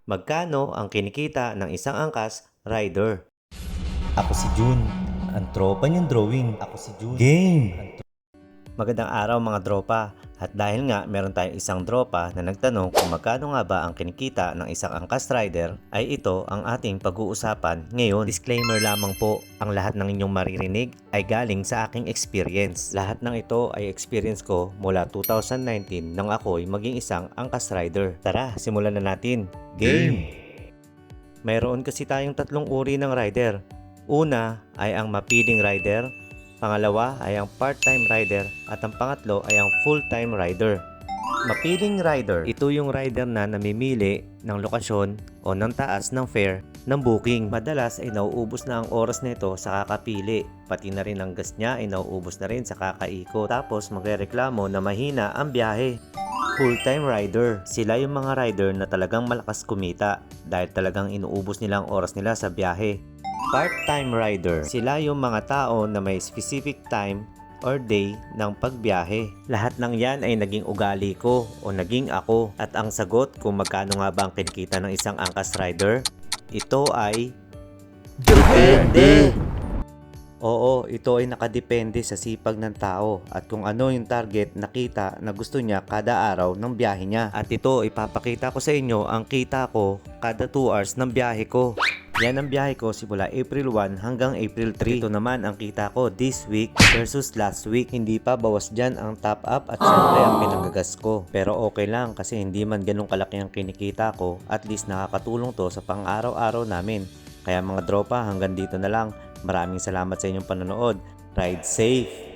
Magkano ang kinikita ng isang angkas rider? Ako si Jun, ang tropa niyang drawing. Ako si Jun. Game! Magandang araw mga tropa. At dahil nga meron tayong isang tropa na nagtanong kung magkano nga ba ang kinikita ng isang angkas rider, ay ito ang ating pag-uusapan ngayon. Disclaimer lamang po, ang lahat ng inyong maririnig ay galing sa aking experience. Lahat ng ito ay experience ko mula 2019 nang ako'y maging isang angkas rider. Tara, simulan na natin. Game! Mayroon kasi tayong tatlong uri ng rider. Una ay ang mapiling rider, pangalawa ay ang part-time rider at ang pangatlo ay ang full-time rider. Mapiling rider, ito yung rider na namimili ng lokasyon o ng taas ng fare ng booking. Madalas ay nauubos na ang oras nito sa kakapili, pati na rin ang gas niya ay nauubos na rin sa kakaikot. Tapos magrereklamo na mahina ang biyahe. Full-time rider, sila yung mga rider na talagang malakas kumita dahil talagang inuubos nila ang oras nila sa biyahe. Part-time rider, sila yung mga tao na may specific time or day ng pagbiyahe. Lahat ng yan ay naging ugali ko o naging ako. At ang sagot kung magkano nga ba ang kinikita ng isang angkas rider, ito ay depende! Oo, ito ay nakadepende sa sipag ng tao at kung ano yung target na kita na gusto niya kada araw ng biyahe niya. At ito, ipapakita ko sa inyo ang kita ko kada 2 hours ng biyahe ko. Yan ang biyahe ko simula April 1 hanggang April 3. Ito naman ang kita ko this week versus last week. Hindi pa bawas dyan ang top up at syempre ang pinanggagas ko. Pero okay lang kasi hindi man ganun kalaki ang kinikita ko. At least nakakatulong to sa pang-araw-araw namin. Kaya mga tropa, hanggang dito na lang. Maraming salamat sa inyong panonood. Ride safe!